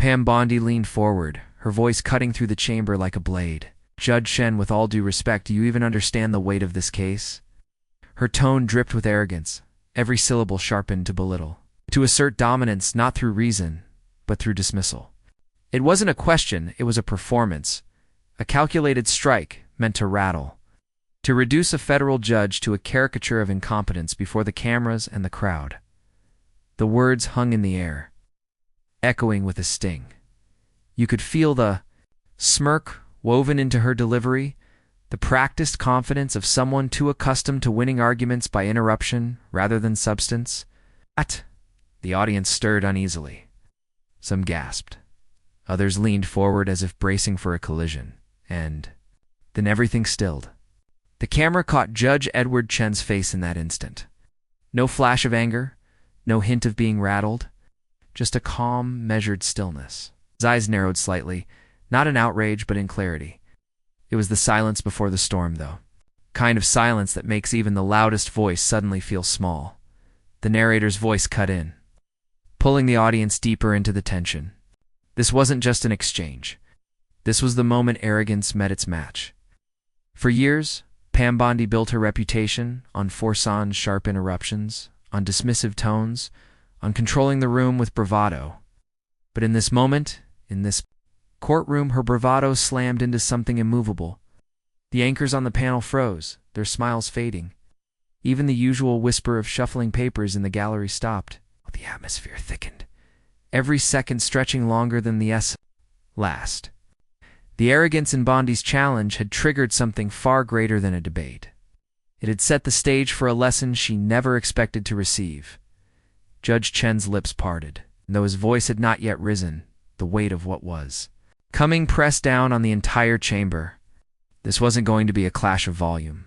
Pam Bondi leaned forward, her voice cutting through the chamber like a blade. "Judge Chen, with all due respect, do you even understand the weight of this case?" Her tone dripped with arrogance, every syllable sharpened to belittle, to assert dominance not through reason, but through dismissal. It wasn't a question, it was a performance, a calculated strike meant to rattle, to reduce a federal judge to a caricature of incompetence before the cameras and the crowd. The words hung in the air, echoing with a sting. You could feel the smirk woven into her delivery, the practiced confidence of someone too accustomed to winning arguments by interruption rather than substance. The audience stirred uneasily. Some gasped. Others leaned forward as if bracing for a collision, and then everything stilled. The camera caught Judge Edward Chen's face in that instant. No flash of anger, no hint of being rattled, just a calm, measured stillness. His eyes narrowed slightly, not in outrage but in clarity. It was the silence before the storm, though. Kind of silence that makes even the loudest voice suddenly feel small. The narrator's voice cut in, pulling the audience deeper into the tension. This wasn't just an exchange. This was the moment arrogance met its match. For years, Pam Bondi built her reputation on forcing sharp interruptions, on dismissive tones, on controlling the room with bravado. But in this moment, in this courtroom, her bravado slammed into something immovable. The anchors on the panel froze, their smiles fading. Even the usual whisper of shuffling papers in the gallery stopped. The atmosphere thickened, every second stretching longer than the last. The arrogance in Bondi's challenge had triggered something far greater than a debate. It had set the stage for a lesson she never expected to receive. Judge Chen's lips parted, and though his voice had not yet risen, the weight of what was coming pressed down on the entire chamber. This wasn't going to be a clash of volume.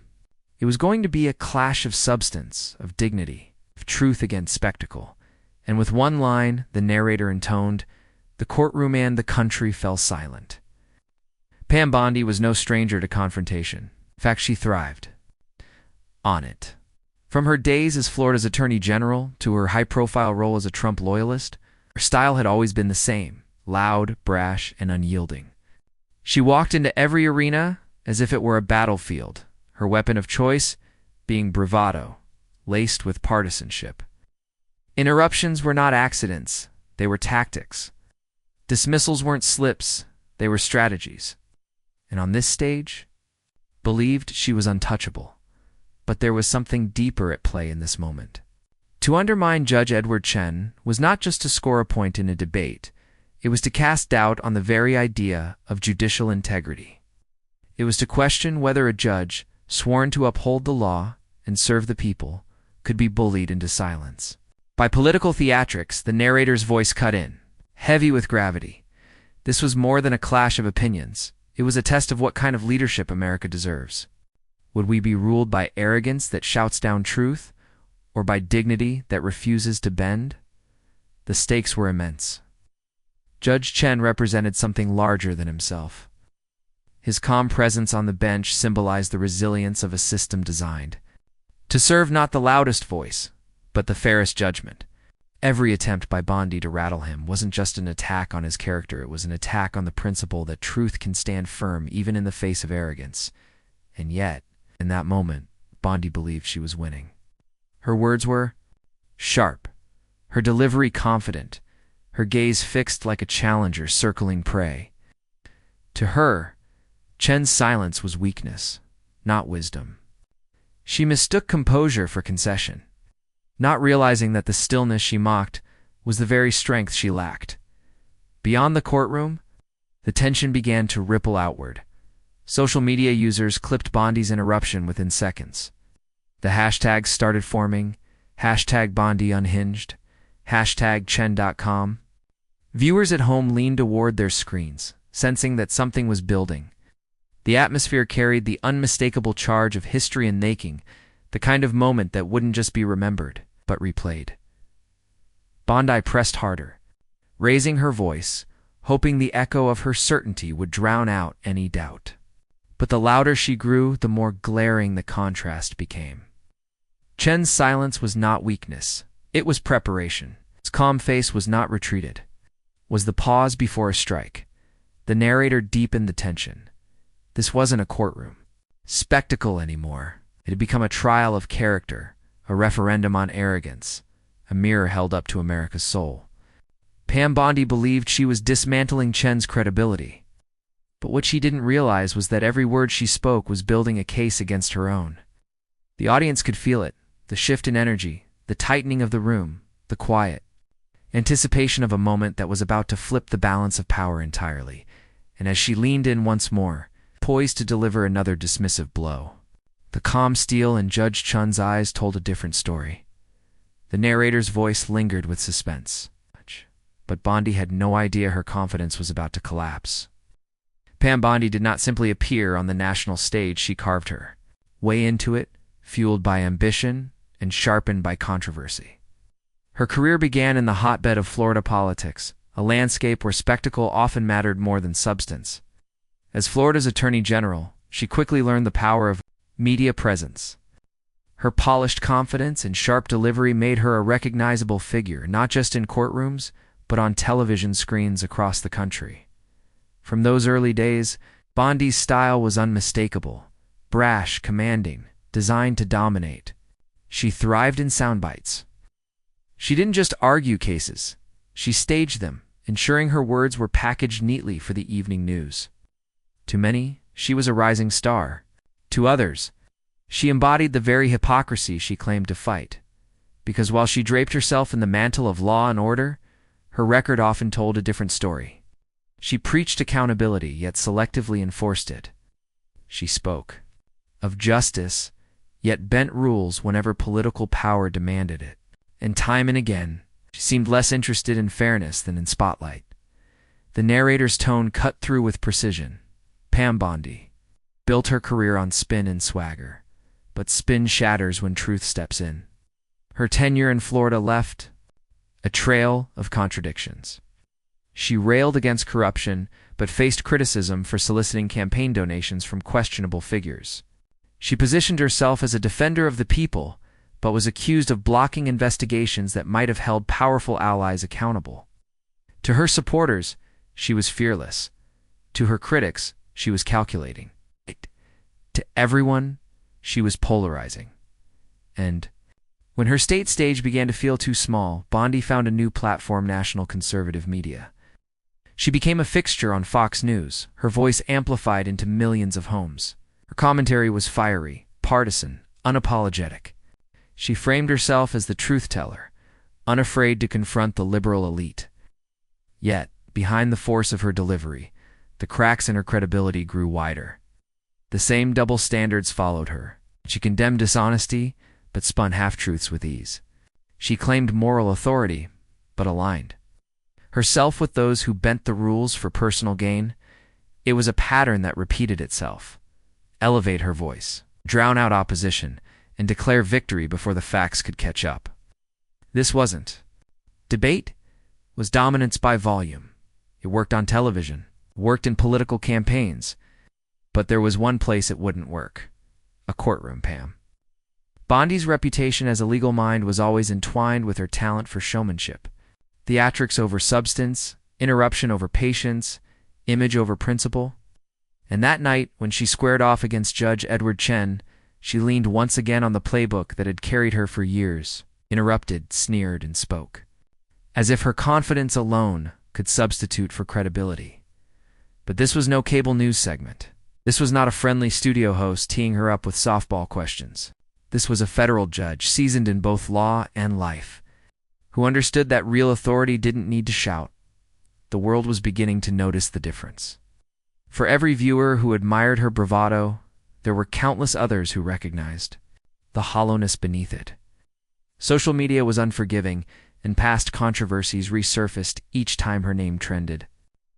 It was going to be a clash of substance, of dignity, of truth against spectacle. And with one line, the narrator intoned, the courtroom and the country fell silent. Pam Bondi was no stranger to confrontation. In fact, she thrived on it. From her days as Florida's Attorney General to her high-profile role as a Trump loyalist, her style had always been the same, loud, brash, and unyielding. She walked into every arena as if it were a battlefield, her weapon of choice being bravado, laced with partisanship. Interruptions were not accidents, they were tactics. Dismissals weren't slips, they were strategies. And on this stage, believed she was untouchable. But there was something deeper at play in this moment. To undermine Judge Edward Chen was not just to score a point in a debate, it was to cast doubt on the very idea of judicial integrity. It was to question whether a judge, sworn to uphold the law and serve the people, could be bullied into silence. By political theatrics, the narrator's voice cut in, heavy with gravity. This was more than a clash of opinions. It was a test of what kind of leadership America deserves. Would we be ruled by arrogance that shouts down truth, or by dignity that refuses to bend? The stakes were immense. Judge Chen represented something larger than himself. His calm presence on the bench symbolized the resilience of a system designed to serve not the loudest voice, but the fairest judgment. Every attempt by Bondi to rattle him wasn't just an attack on his character, it was an attack on the principle that truth can stand firm even in the face of arrogance. And yet, in that moment, Bondi believed she was winning. Her words were sharp, her delivery confident, her gaze fixed like a challenger circling prey. To her, Chen's silence was weakness, not wisdom. She mistook composure for concession, not realizing that the stillness she mocked was the very strength she lacked. Beyond the courtroom, the tension began to ripple outward. Social media users clipped Bondi's interruption within seconds. The hashtags started forming, #BondiUnhinged, #Chen.com. Viewers at home leaned toward their screens, sensing that something was building. The atmosphere carried the unmistakable charge of history in making, the kind of moment that wouldn't just be remembered, but replayed. Bondi pressed harder, raising her voice, hoping the echo of her certainty would drown out any doubt. But the louder she grew, the more glaring the contrast became. Chen's silence was not weakness. It was preparation. His calm face was not retreated. was the pause before a strike. The narrator deepened the tension. This wasn't a courtroom spectacle anymore. It had become a trial of character, a referendum on arrogance, a mirror held up to America's soul. Pam Bondi believed she was dismantling Chen's credibility. But what she didn't realize was that every word she spoke was building a case against her own. The audience could feel it, the shift in energy, the tightening of the room, the quiet anticipation of a moment that was about to flip the balance of power entirely. And as she leaned in once more, poised to deliver another dismissive blow, the calm steel in Judge Chen's eyes told a different story. The narrator's voice lingered with suspense, but Bondi had no idea her confidence was about to collapse. Pam Bondi did not simply appear on the national stage, she carved her way into it, fueled by ambition and sharpened by controversy. Her career began in the hotbed of Florida politics, a landscape where spectacle often mattered more than substance. As Florida's Attorney General, she quickly learned the power of media presence. Her polished confidence and sharp delivery made her a recognizable figure, not just in courtrooms, but on television screens across the country. From those early days, Bondi's style was unmistakable, brash, commanding, designed to dominate. She thrived in sound bites. She didn't just argue cases, she staged them, ensuring her words were packaged neatly for the evening news. To many, she was a rising star. To others, she embodied the very hypocrisy she claimed to fight. Because while she draped herself in the mantle of law and order, her record often told a different story. She preached accountability, yet selectively enforced it. She spoke of justice, yet bent rules whenever political power demanded it. And time and again, she seemed less interested in fairness than in spotlight. The narrator's tone cut through with precision. Pam Bondi built her career on spin and swagger, but spin shatters when truth steps in. Her tenure in Florida left a trail of contradictions. She railed against corruption, but faced criticism for soliciting campaign donations from questionable figures. She positioned herself as a defender of the people, but was accused of blocking investigations that might have held powerful allies accountable. To her supporters, she was fearless. To her critics, she was calculating. To everyone, she was polarizing. And when her state stage began to feel too small, Bondi found a new platform: national conservative media. She became a fixture on Fox News, her voice amplified into millions of homes. Her commentary was fiery, partisan, unapologetic. She framed herself as the truth teller, unafraid to confront the liberal elite. Yet, behind the force of her delivery, the cracks in her credibility grew wider. The same double standards followed her. She condemned dishonesty, but spun half-truths with ease. She claimed moral authority, but aligned herself with those who bent the rules for personal gain. It was a pattern that repeated itself. Elevate her voice, drown out opposition, and declare victory before the facts could catch up. This wasn't debate, was dominance by volume. It worked on television, worked in political campaigns, but there was one place it wouldn't work: a courtroom. Pam Bondi's reputation as a legal mind was always entwined with her talent for showmanship. Theatrics over substance, interruption over patience, image over principle. And that night, when she squared off against Judge Edward Chen, she leaned once again on the playbook that had carried her for years, interrupted, sneered, and spoke, as if her confidence alone could substitute for credibility. But this was no cable news segment. This was not a friendly studio host teeing her up with softball questions. This was a federal judge, seasoned in both law and life, who understood that real authority didn't need to shout. The world was beginning to notice the difference. For every viewer who admired her bravado, there were countless others who recognized the hollowness beneath it. Social media was unforgiving, and past controversies resurfaced each time her name trended.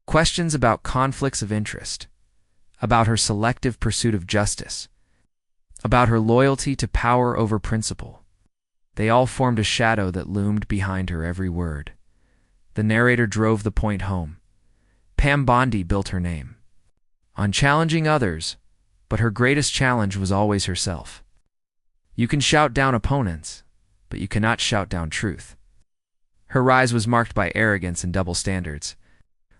Questions about conflicts of interest, about her selective pursuit of justice, about her loyalty to power over principle. They all formed a shadow that loomed behind her every word. The narrator drove the point home. Pam Bondi built her name on challenging others, but her greatest challenge was always herself. You can shout down opponents, but you cannot shout down truth. Her rise was marked by arrogance and double standards.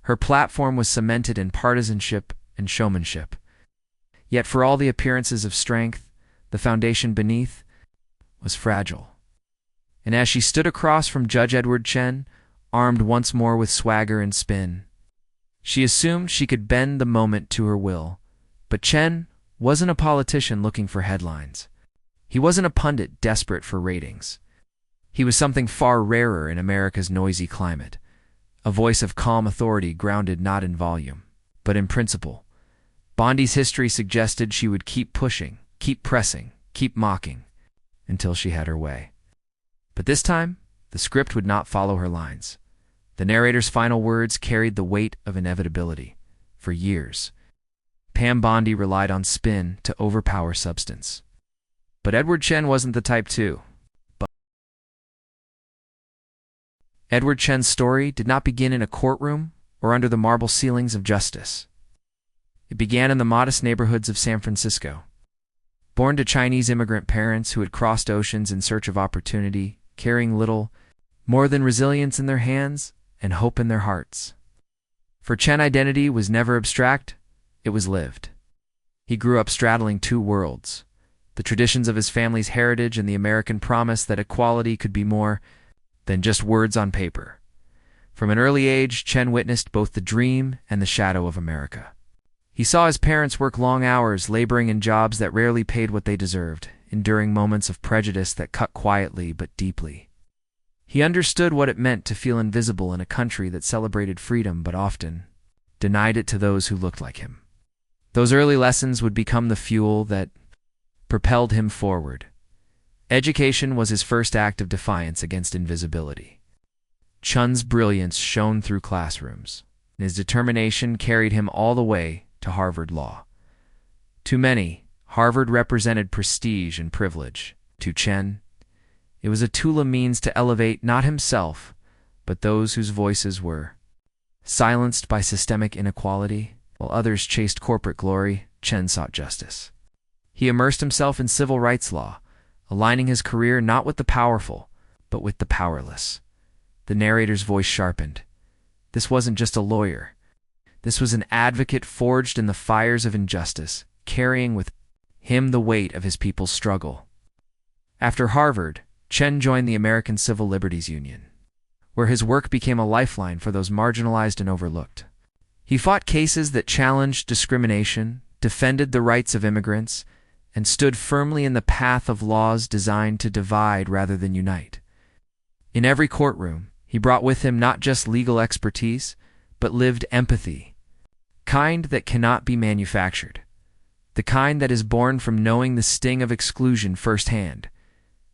Her platform was cemented in partisanship and showmanship. Yet for all the appearances of strength, the foundation beneath was fragile. And as she stood across from Judge Edward Chen, armed once more with swagger and spin, she assumed she could bend the moment to her will. But Chen wasn't a politician looking for headlines. He wasn't a pundit desperate for ratings. He was something far rarer in America's noisy climate, a voice of calm authority grounded not in volume, but in principle. Bondi's history suggested she would keep pushing, keep pressing, keep mocking, until she had her way. But this time, the script would not follow her lines. The narrator's final words carried the weight of inevitability. For years, Pam Bondi relied on spin to overpower substance. But Edward Chen wasn't the type to. Edward Chen's story did not begin in a courtroom or under the marble ceilings of justice. It began in the modest neighborhoods of San Francisco. Born to Chinese immigrant parents who had crossed oceans in search of opportunity, carrying little more than resilience in their hands and hope in their hearts. For Chen, identity was never abstract, it was lived. He grew up straddling two worlds, the traditions of his family's heritage and the American promise that equality could be more than just words on paper. From an early age, Chen witnessed both the dream and the shadow of America. He saw his parents work long hours, laboring in jobs that rarely paid what they deserved, enduring moments of prejudice that cut quietly but deeply. He understood what it meant to feel invisible in a country that celebrated freedom but often denied it to those who looked like him. Those early lessons would become the fuel that propelled him forward. Education was his first act of defiance against invisibility. Chen's brilliance shone through classrooms, and his determination carried him all the way to Harvard Law. To many, Harvard represented prestige and privilege. To Chen, it was a tool, a means to elevate not himself, but those whose voices were silenced by systemic inequality. While others chased corporate glory, Chen sought justice. He immersed himself in civil rights law, aligning his career not with the powerful, but with the powerless. The narrator's voice sharpened. This wasn't just a lawyer. This was an advocate forged in the fires of injustice, carrying with him the weight of his people's struggle. After Harvard, Chen joined the American Civil Liberties Union, where his work became a lifeline for those marginalized and overlooked. He fought cases that challenged discrimination, defended the rights of immigrants, and stood firmly in the path of laws designed to divide rather than unite. In every courtroom, he brought with him not just legal expertise, but lived empathy, kind that cannot be manufactured, the kind that is born from knowing the sting of exclusion firsthand.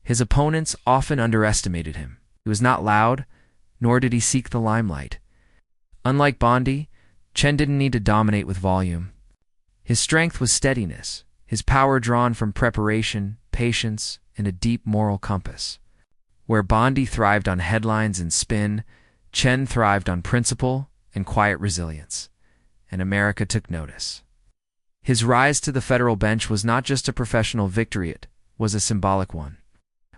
His opponents often underestimated him. He was not loud, nor did he seek the limelight. Unlike Bondi, Chen didn't need to dominate with volume. His strength was steadiness, his power drawn from preparation, patience, and a deep moral compass. Where Bondi thrived on headlines and spin, Chen thrived on principle and quiet resilience, and America took notice. His rise to the federal bench was not just a professional victory, it was a symbolic one.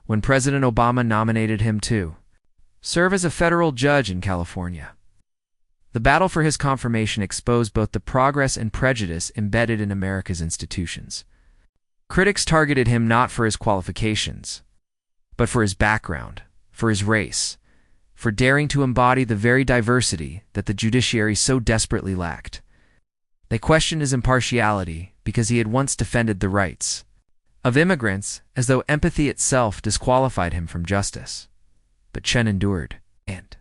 When President Obama nominated him to serve as a federal judge in California, the battle for his confirmation exposed both the progress and prejudice embedded in America's institutions. Critics targeted him not for his qualifications, but for his background, for his race, for daring to embody the very diversity that the judiciary so desperately lacked. They questioned his impartiality because he had once defended the rights of immigrants, as though empathy itself disqualified him from justice. But Chen endured, and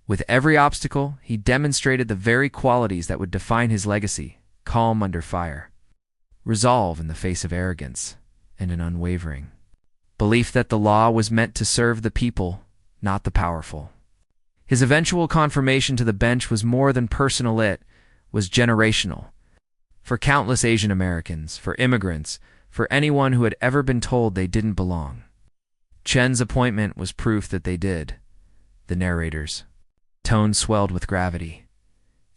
with every obstacle, he demonstrated the very qualities that would define his legacy: calm under fire, resolve in the face of arrogance, and an unwavering belief that the law was meant to serve the people, not the powerful. His eventual confirmation to the bench was more than personal, it was generational. For countless Asian Americans, for immigrants, for anyone who had ever been told they didn't belong, Chen's appointment was proof that they did. The narrator's tone swelled with gravity.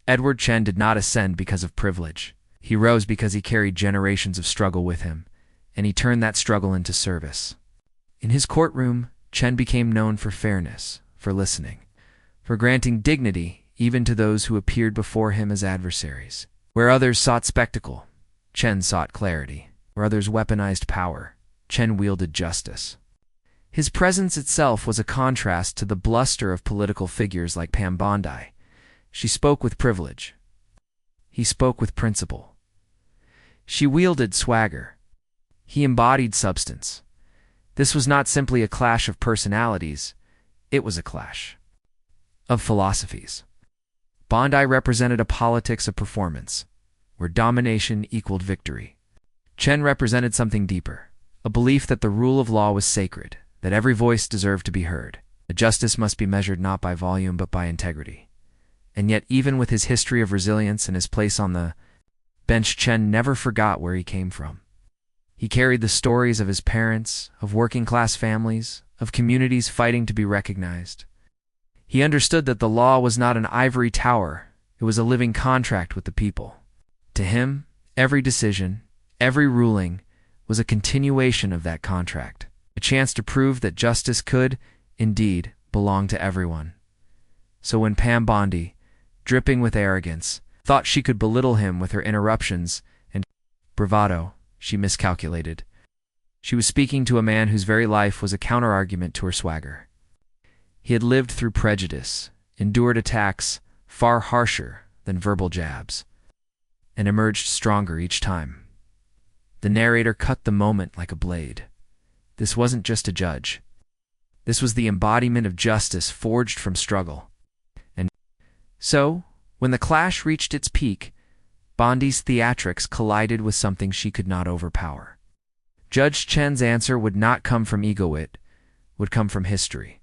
Edward Chen did not ascend because of privilege. He rose because he carried generations of struggle with him, and he turned that struggle into service. In his courtroom, Chen became known for fairness, for listening, for granting dignity even to those who appeared before him as adversaries. Where others sought spectacle, Chen sought clarity. Where others weaponized power, Chen wielded justice. His presence itself was a contrast to the bluster of political figures like Pam Bondi. She spoke with privilege. He spoke with principle. She wielded swagger. He embodied substance. This was not simply a clash of personalities, it was a clash of philosophies. Bondi represented a politics of performance, where domination equaled victory. Chen represented something deeper, a belief that the rule of law was sacred, that every voice deserved to be heard. The justice must be measured not by volume but by integrity. And yet, even with his history of resilience and his place on the bench, Chen never forgot where he came from. He carried the stories of his parents, of working-class families, of communities fighting to be recognized. He understood that the law was not an ivory tower, it was a living contract with the people. To him, every decision, every ruling, was a continuation of that contract, a chance to prove that justice could, indeed, belong to everyone. So when Pam Bondi, dripping with arrogance, thought she could belittle him with her interruptions and bravado, she miscalculated. She was speaking to a man whose very life was a counterargument to her swagger. He had lived through prejudice, endured attacks far harsher than verbal jabs, and emerged stronger each time. The narrator cut the moment like a blade. This wasn't just a judge. This was the embodiment of justice forged from struggle. And so, when the clash reached its peak, Bondi's theatrics collided with something she could not overpower. Judge Chen's answer would not come from ego, it would come from history.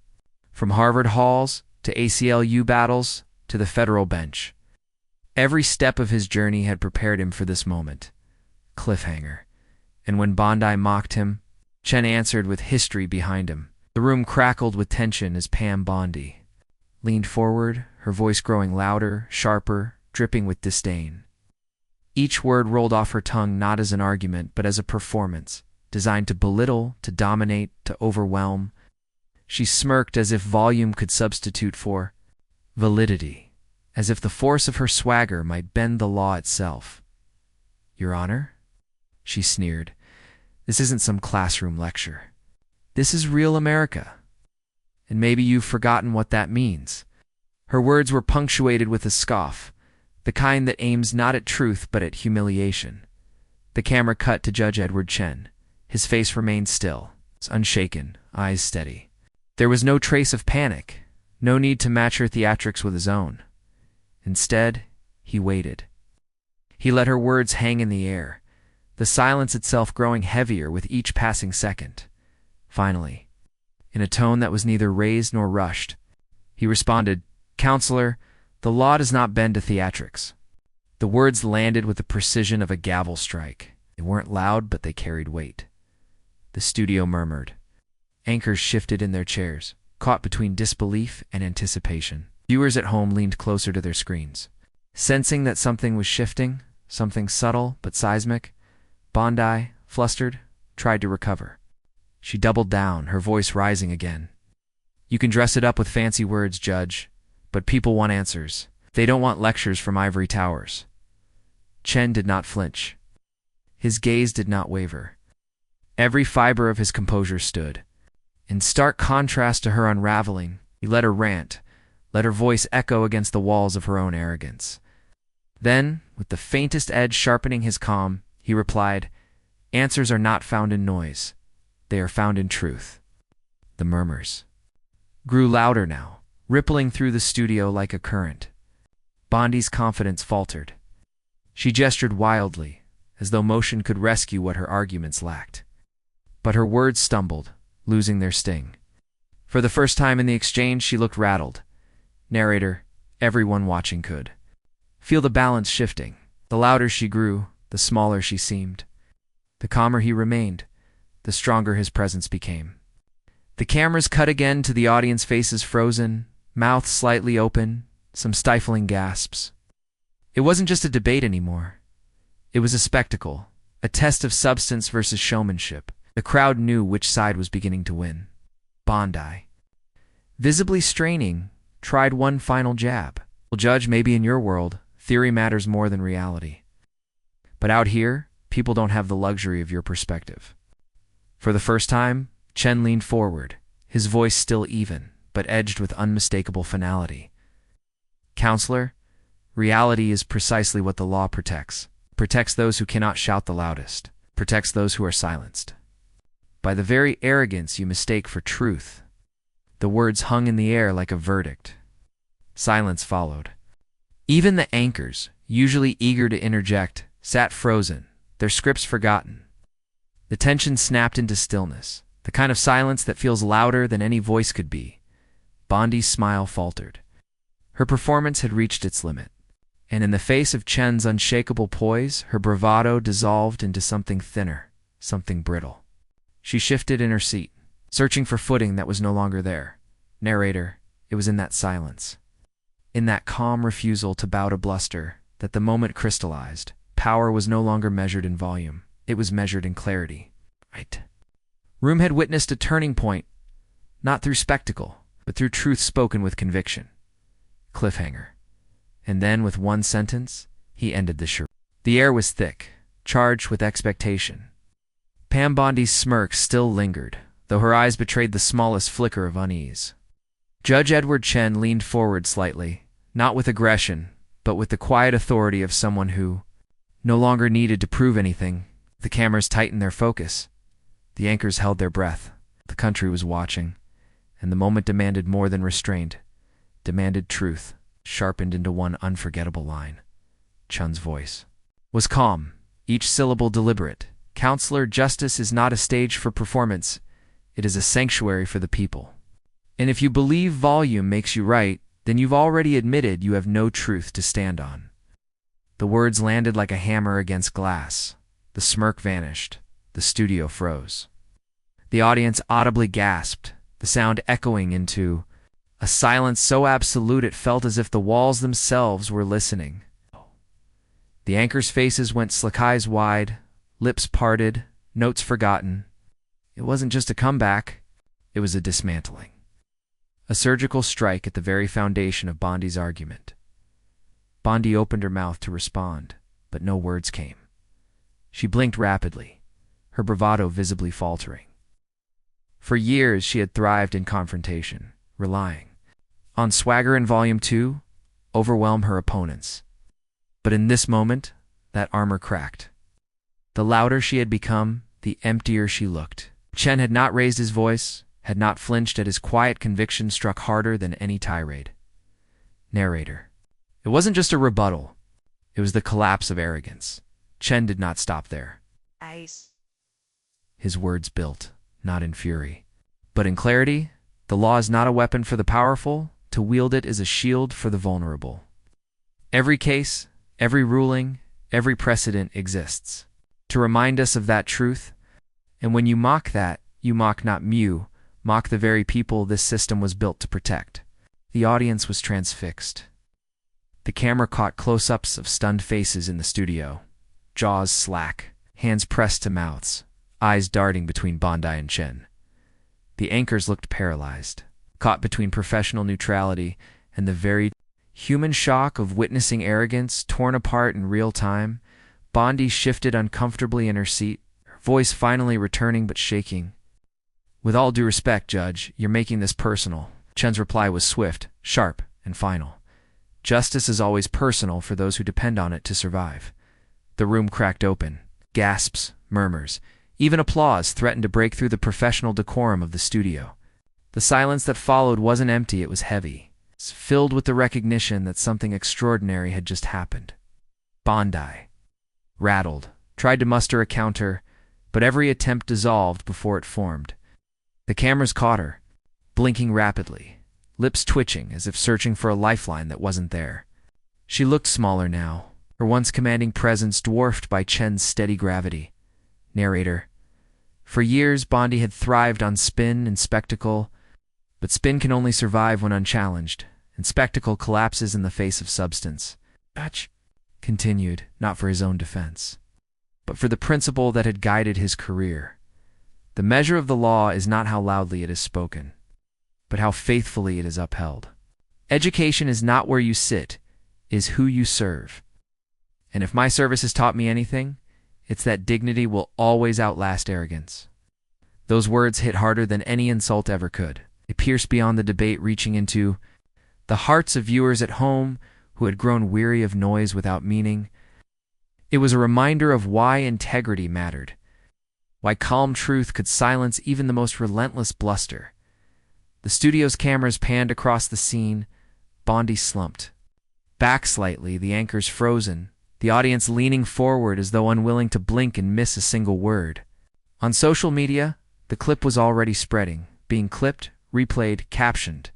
From Harvard halls to ACLU battles to the federal bench. Every step of his journey had prepared him for this moment. Cliffhanger. And when Bondi mocked him, Chen answered with history behind him. The room crackled with tension as Pam Bondi leaned forward, her voice growing louder, sharper, dripping with disdain. Each word rolled off her tongue not as an argument, but as a performance, designed to belittle, to dominate, to overwhelm. She smirked as if volume could substitute for validity, as if the force of her swagger might bend the law itself. "Your Honor?" she sneered. "This isn't some classroom lecture. This is real America. And maybe you've forgotten what that means." Her words were punctuated with a scoff, the kind that aims not at truth but at humiliation. The camera cut to Judge Edward Chen. His face remained still, unshaken, eyes steady. There was no trace of panic, no need to match her theatrics with his own. Instead, he waited. He let her words hang in the air, the silence itself growing heavier with each passing second. Finally, in a tone that was neither raised nor rushed, he responded, "Counselor, the law does not bend to theatrics." The words landed with the precision of a gavel strike. They weren't loud, but they carried weight. The studio murmured. Anchors shifted in their chairs, caught between disbelief and anticipation. Viewers at home leaned closer to their screens. Sensing that something was shifting, something subtle but seismic, Bondi, flustered, tried to recover. She doubled down, her voice rising again. "You can dress it up with fancy words, Judge, but people want answers. They don't want lectures from ivory towers." Chen did not flinch. His gaze did not waver. Every fiber of his composure stood. In stark contrast to her unraveling, he let her rant, let her voice echo against the walls of her own arrogance. Then, with the faintest edge sharpening his calm, he replied, "Answers are not found in noise. They are found in truth." The murmurs grew louder now, rippling through the studio like a current. Bondi's confidence faltered. She gestured wildly, as though motion could rescue what her arguments lacked. But her words stumbled, losing their sting. For the first time in the exchange, she looked rattled. Narrator, everyone watching could feel the balance shifting. The louder she grew, the smaller she seemed. The calmer he remained, the stronger his presence became. The cameras cut again to the audience, faces frozen, mouths slightly open, some stifling gasps. It wasn't just a debate anymore. It was a spectacle, a test of substance versus showmanship. The crowd knew which side was beginning to win. Bondi, visibly straining, tried one final jab. Well, Judge, maybe in your world, theory matters more than reality. But out here, people don't have the luxury of your perspective. For the first time, Chen leaned forward, his voice still even, but edged with unmistakable finality. Counselor, reality is precisely what the law protects. Protects those who cannot shout the loudest. Protects those who are silenced. By the very arrogance you mistake for truth. The words hung in the air like a verdict. Silence followed. Even the anchors, usually eager to interject, sat frozen, their scripts forgotten. The tension snapped into stillness, the kind of silence that feels louder than any voice could be. Bondi's smile faltered. Her performance had reached its limit, and in the face of Chen's unshakable poise, her bravado dissolved into something thinner, something brittle. She shifted in her seat, searching for footing that was no longer there. Narrator, it was in that silence, in that calm refusal to bow to bluster, that the moment crystallized. Power was no longer measured in volume. It was measured in clarity. Right. Room had witnessed a turning point, not through spectacle, but through truth spoken with conviction. Cliffhanger. And then, with one sentence, he ended the charade. The air was thick, charged with expectation. Pam Bondi's smirk still lingered, though her eyes betrayed the smallest flicker of unease. Judge Edward Chen leaned forward slightly, not with aggression, but with the quiet authority of someone who no longer needed to prove anything. The cameras tightened their focus. The anchors held their breath. The country was watching, and the moment demanded more than restraint, demanded truth, sharpened into one unforgettable line. Chen's voice was calm, each syllable deliberate. Counselor, justice is not a stage for performance. It is a sanctuary for the people. And if you believe volume makes you right, then you've already admitted you have no truth to stand on. The words landed like a hammer against glass. The smirk vanished. The studio froze. The audience audibly gasped, the sound echoing into a silence so absolute it felt as if the walls themselves were listening. The anchors' faces went slick, eyes wide, lips parted, notes forgotten. It wasn't just a comeback, it was a dismantling. A surgical strike at the very foundation of Bondi's argument. Bondi opened her mouth to respond, but no words came. She blinked rapidly, her bravado visibly faltering. For years she had thrived in confrontation, relying on swagger in Volume 2, overwhelm her opponents. But in this moment, that armor cracked. The louder she had become, the emptier she looked. Chen had not raised his voice, had not flinched at his quiet conviction struck harder than any tirade. Narrator. It wasn't just a rebuttal. It was the collapse of arrogance. Chen did not stop there. Ice. His words built, not in fury, but in clarity. The law is not a weapon for the powerful. To wield it is a shield for the vulnerable. Every case, every ruling, every precedent exists to remind us of that truth. And when you mock that, you mock not Mu, mock the very people this system was built to protect. The audience was transfixed. The camera caught close-ups of stunned faces in the studio, jaws slack, hands pressed to mouths, eyes darting between Bondi and Chen. The anchors looked paralyzed, caught between professional neutrality and the very human shock of witnessing arrogance torn apart in real time. Bondi shifted uncomfortably in her seat, her voice finally returning but shaking. With all due respect, Judge, you're making this personal. Chen's reply was swift, sharp, and final. Justice is always personal for those who depend on it to survive. The room cracked open. Gasps, murmurs, even applause threatened to break through the professional decorum of the studio. The silence that followed wasn't empty, it was heavy, filled with the recognition that something extraordinary had just happened. Bondi, rattled, tried to muster a counter, but every attempt dissolved before it formed. The cameras caught her, blinking rapidly, lips twitching as if searching for a lifeline that wasn't there. She looked smaller now, her once commanding presence dwarfed by Chen's steady gravity. Narrator. For years, Bondi had thrived on spin and spectacle, but spin can only survive when unchallenged, and spectacle collapses in the face of substance. Judge continued, not for his own defense, but for the principle that had guided his career. The measure of the law is not how loudly it is spoken, but how faithfully it is upheld. Education is not where you sit, is who you serve. And if my service has taught me anything, it's that dignity will always outlast arrogance. Those words hit harder than any insult ever could. They pierced beyond the debate, reaching into the hearts of viewers at home who had grown weary of noise without meaning. It was a reminder of why integrity mattered, why calm truth could silence even the most relentless bluster. The studio's cameras panned across the scene. Bondi slumped back slightly, the anchors frozen, the audience leaning forward as though unwilling to blink and miss a single word. On social media, the clip was already spreading, being clipped, replayed, captioned.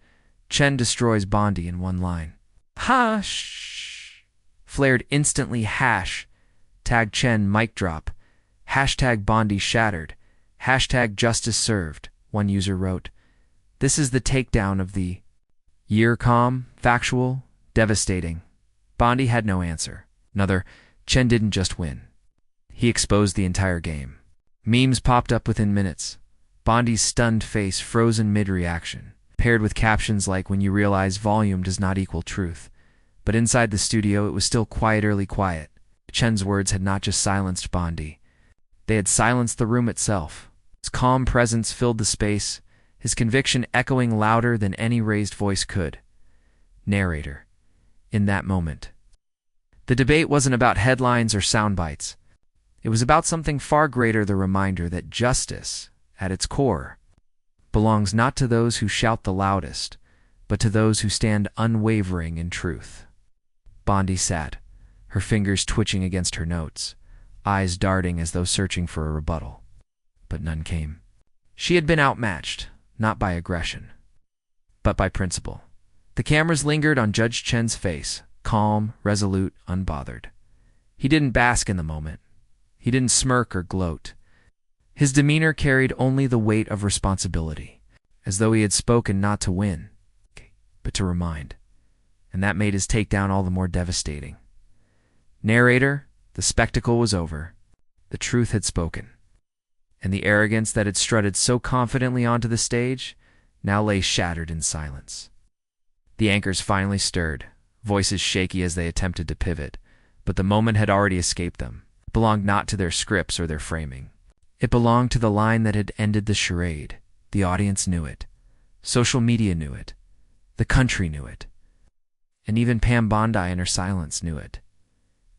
Chen destroys Bondi in one line. Hash! Flared instantly. Hashtag Chen mic drop. Hashtag Bondi shattered. Hashtag justice served, one user wrote. This is the takedown of the year. Calm, factual, devastating. Bondi had no answer. Another, Chen didn't just win. He exposed the entire game. Memes popped up within minutes. Bondi's stunned face frozen mid-reaction, paired with captions like when you realize volume does not equal truth. But inside the studio, it was still quieterly quiet. Chen's words had not just silenced Bondi. They had silenced the room itself. His calm presence filled the space, his conviction echoing louder than any raised voice could. Narrator. In that moment, the debate wasn't about headlines or sound bites. It was about something far greater, the reminder that justice, at its core, belongs not to those who shout the loudest, but to those who stand unwavering in truth. Bondi sat, her fingers twitching against her notes, eyes darting as though searching for a rebuttal. But none came. She had been outmatched, not by aggression, but by principle. The cameras lingered on Judge Chen's face, calm, resolute, unbothered. He didn't bask in the moment. He didn't smirk or gloat. His demeanor carried only the weight of responsibility, as though he had spoken not to win, but to remind. And that made his takedown all the more devastating. Narrator, the spectacle was over. The truth had spoken. And the arrogance that had strutted so confidently onto the stage now lay shattered in silence. The anchors finally stirred, voices shaky as they attempted to pivot, but the moment had already escaped them. It belonged not to their scripts or their framing. It belonged to the line that had ended the charade. The audience knew it. Social media knew it. The country knew it. And even Pam Bondi in her silence knew it.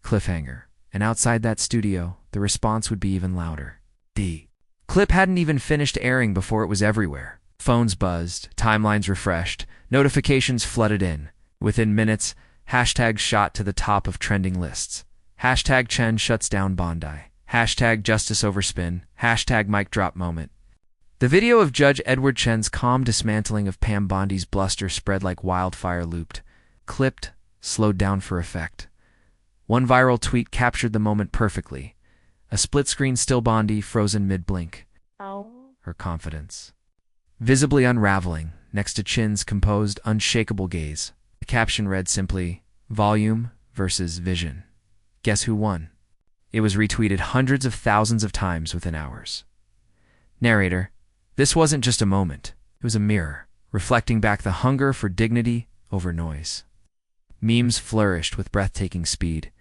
Cliffhanger. And outside that studio, the response would be even louder. The clip hadn't even finished airing before it was everywhere. Phones buzzed, timelines refreshed, notifications flooded in. Within minutes, hashtags shot to the top of trending lists. Hashtag Chen shuts down Bondi. Hashtag justice overspin. Hashtag mic drop moment. The video of Judge Edward Chen's calm dismantling of Pam Bondi's bluster spread like wildfire, looped, clipped, slowed down for effect. One viral tweet captured the moment perfectly. A split-screen still Bondi frozen mid-blink. Her confidence visibly unraveling next to Chen's composed, unshakable gaze. The caption read simply, "Volume versus vision. Guess who won?" It was retweeted hundreds of thousands of times within hours. Narrator. This wasn't just a moment. It was a mirror, reflecting back the hunger for dignity over noise. Memes flourished with breathtaking speed.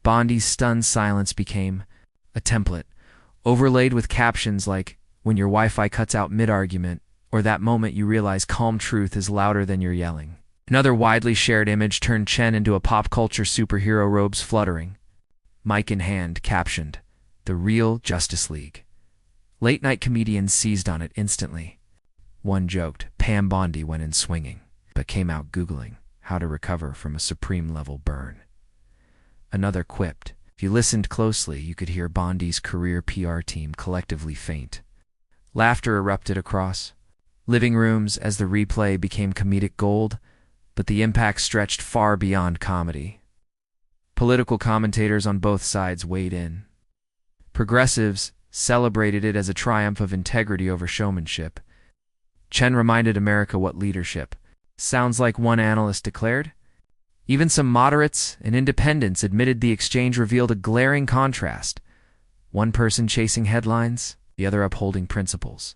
Bondi's stunned silence became a template, overlaid with captions like, "When your Wi-Fi cuts out mid-argument," or "That moment you realize calm truth is louder than your yelling." Another widely shared image turned Chen into a pop culture superhero, robes fluttering. Mic in hand, captioned, "The Real Justice League." Late-night comedians seized on it instantly. One joked, Pam Bondi went in swinging, but came out Googling how to recover from a supreme-level burn. Another quipped, if you listened closely, you could hear Bondi's career PR team collectively faint. Laughter erupted across living rooms as the replay became comedic gold, but the impact stretched far beyond comedy. Political commentators on both sides weighed in. Progressives celebrated it as a triumph of integrity over showmanship. Chen reminded America what leadership sounds like, one analyst declared. Even some moderates and independents admitted the exchange revealed a glaring contrast. One person chasing headlines, the other upholding principles.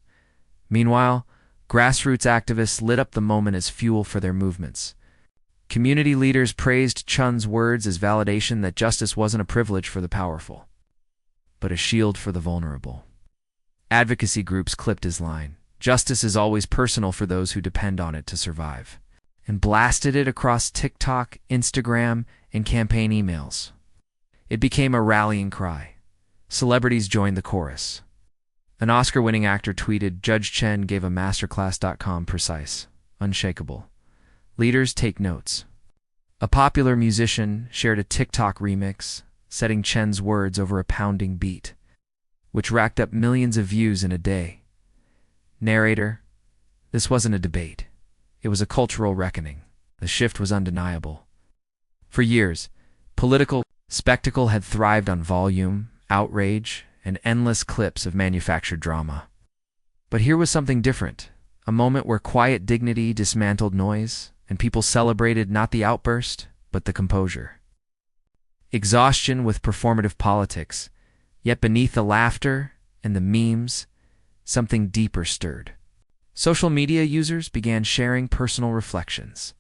Meanwhile, grassroots activists lit up the moment as fuel for their movements. Community leaders praised Chen's words as validation that justice wasn't a privilege for the powerful, but a shield for the vulnerable. Advocacy groups clipped his line, "Justice is always personal for those who depend on it to survive," and blasted it across TikTok, Instagram, and campaign emails. It became a rallying cry. Celebrities joined the chorus. An Oscar-winning actor tweeted, "Judge Chen gave a masterclass.com precise, unshakable. Leaders take notes." A popular musician shared a TikTok remix, setting Chen's words over a pounding beat, which racked up millions of views in a day. Narrator: this wasn't a debate. It was a cultural reckoning. The shift was undeniable. For years, political spectacle had thrived on volume, outrage, and endless clips of manufactured drama. But here was something different, a moment where quiet dignity dismantled noise, and people celebrated not the outburst, but the composure. Exhaustion with performative politics, yet beneath the laughter and the memes, something deeper stirred. Social media users began sharing personal reflections.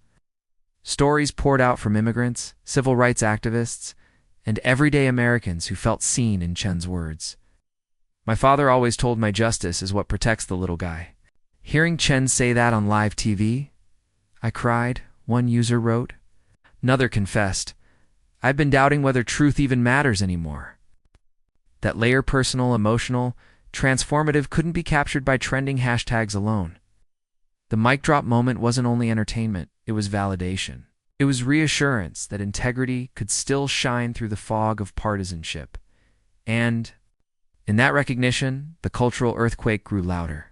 Stories poured out from immigrants, civil rights activists, and everyday Americans who felt seen in Chen's words. "My father always told my justice is what protects the little guy. Hearing Chen say that on live TV, I cried," one user wrote. Another confessed, "I've been doubting whether truth even matters anymore." That layer, personal, emotional, transformative, couldn't be captured by trending hashtags alone. The mic drop moment wasn't only entertainment, it was validation. It was reassurance that integrity could still shine through the fog of partisanship. And, in that recognition, the cultural earthquake grew louder.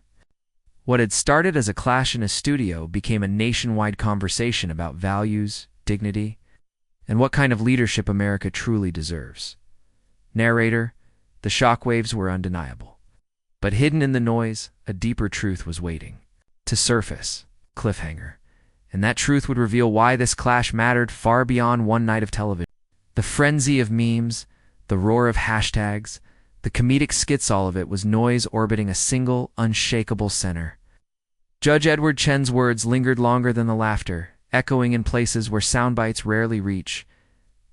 What had started as a clash in a studio became a nationwide conversation about values, dignity, and what kind of leadership America truly deserves. Narrator: the shockwaves were undeniable. But hidden in the noise, a deeper truth was waiting to surface. Cliffhanger. And that truth would reveal why this clash mattered far beyond one night of television. The frenzy of memes, the roar of hashtags, the comedic skits, all of it was noise orbiting a single, unshakable center. Judge Edward Chen's words lingered longer than the laughter, echoing in places where soundbites rarely reach.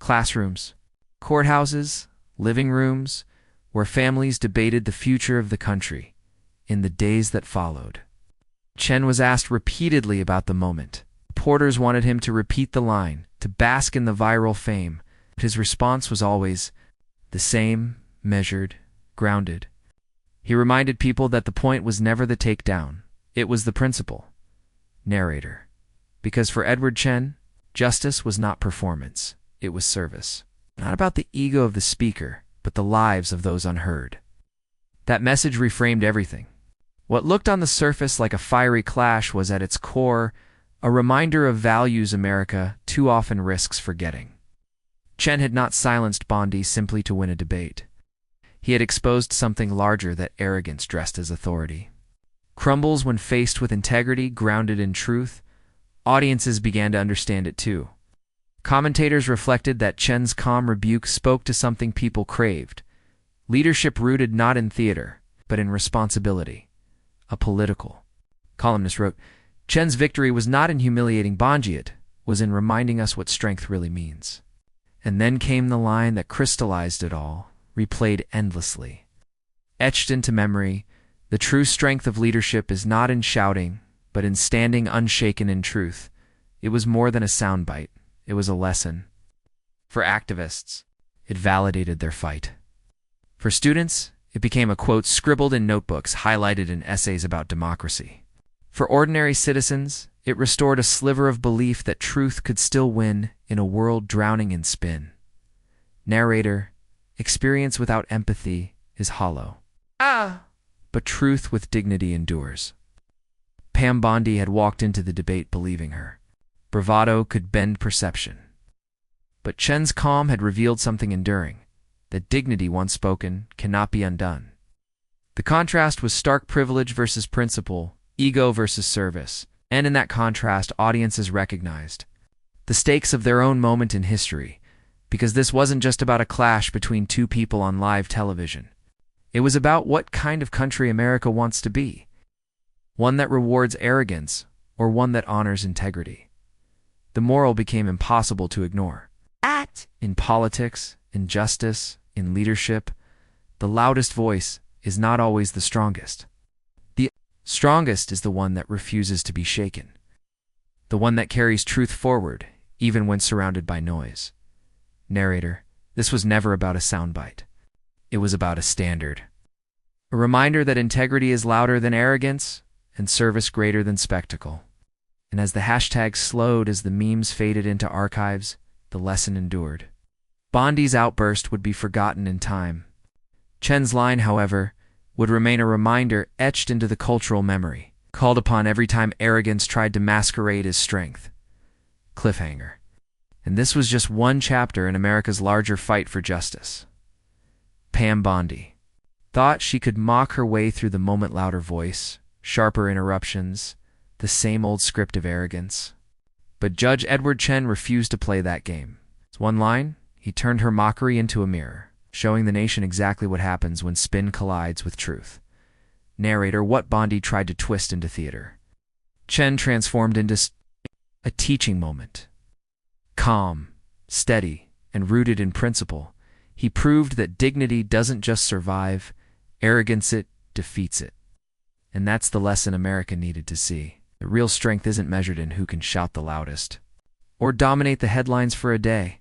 Classrooms, courthouses, living rooms, where families debated the future of the country. In the days that followed, Chen was asked repeatedly about the moment. Reporters wanted him to repeat the line, to bask in the viral fame. But his response was always the same, measured, grounded. He reminded people that the point was never the takedown. It was the principle. Narrator: because for Edward Chen, justice was not performance. It was service. Not about the ego of the speaker, but the lives of those unheard. That message reframed everything. What looked on the surface like a fiery clash was at its core a reminder of values America too often risks forgetting. Chen had not silenced Bondi simply to win a debate. He had exposed something larger that arrogance dressed as authority crumbles when faced with integrity grounded in truth. Audiences began to understand it too. Commentators reflected that Chen's calm rebuke spoke to something people craved: leadership rooted not in theater, but in responsibility. A political columnist wrote, "Chen's victory was not in humiliating Bondi, it was in reminding us what strength really means." And then came the line that crystallized it all, replayed endlessly. Etched into memory, the true strength of leadership is not in shouting, but in standing unshaken in truth. It was more than a soundbite. It was a lesson. For activists, it validated their fight. For students, it became a quote scribbled in notebooks, highlighted in essays about democracy. For ordinary citizens, it restored a sliver of belief that truth could still win in a world drowning in spin. Narrator: experience without empathy is hollow. But truth with dignity endures. Pam Bondi had walked into the debate believing her. Bravado could bend perception. But Chen's calm had revealed something enduring, that dignity once spoken cannot be undone. The contrast was stark: privilege versus principle, ego versus service, and in that contrast, audiences recognized the stakes of their own moment in history, because this wasn't just about a clash between two people on live television. It was about what kind of country America wants to be. One that rewards arrogance, or one that honors integrity. the moral became impossible to ignore. In politics, in justice, in leadership, the loudest voice is not always the strongest. The strongest is the one that refuses to be shaken, the one that carries truth forward, even when surrounded by noise. Narrator, this was never about a soundbite. It was about a standard. A reminder that integrity is louder than arrogance and service greater than spectacle. And as the hashtag slowed, as the memes faded into archives, the lesson endured. Bondi's outburst would be forgotten in time. Chen's line, however, would remain a reminder etched into the cultural memory, called upon every time arrogance tried to masquerade as strength. Cliffhanger. And this was just one chapter in America's larger fight for justice. Pam Bondi thought she could mock her way through the moment louder voice, sharper interruptions, the same old script of arrogance. But Judge Edward Chen refused to play that game. It's one line, he turned her mockery into a mirror, showing the nation exactly what happens when spin collides with truth. Narrator, what Bondi tried to twist into theater, Chen transformed into a teaching moment. Calm, steady, and rooted in principle, he proved that dignity doesn't just survive, arrogance it defeats it. And that's the lesson America needed to see. The real strength isn't measured in who can shout the loudest or dominate the headlines for a day.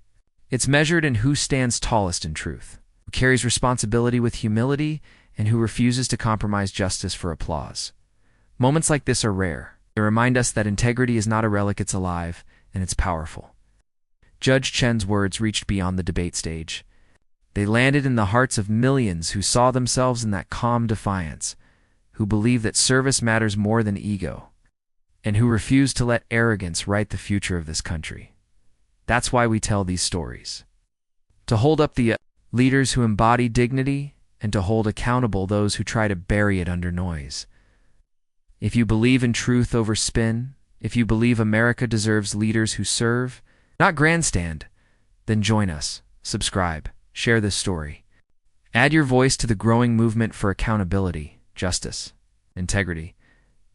It's measured in who stands tallest in truth, who carries responsibility with humility, and who refuses to compromise justice for applause. Moments like this are rare. They remind us that integrity is not a relic, it's alive, and it's powerful. Judge Chen's words reached beyond the debate stage. They landed in the hearts of millions who saw themselves in that calm defiance, who believe that service matters more than ego, and who refuse to let arrogance write the future of this country. That's why we tell these stories. To hold up the leaders who embody dignity, and to hold accountable those who try to bury it under noise. If you believe in truth over spin, if you believe America deserves leaders who serve, not grandstand, then join us, subscribe, share this story. Add your voice to the growing movement for accountability, justice, integrity.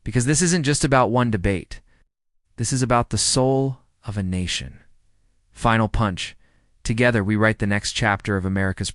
Because this isn't just about one debate. This is about the soul of a nation. Final punch. Together we write the next chapter of America's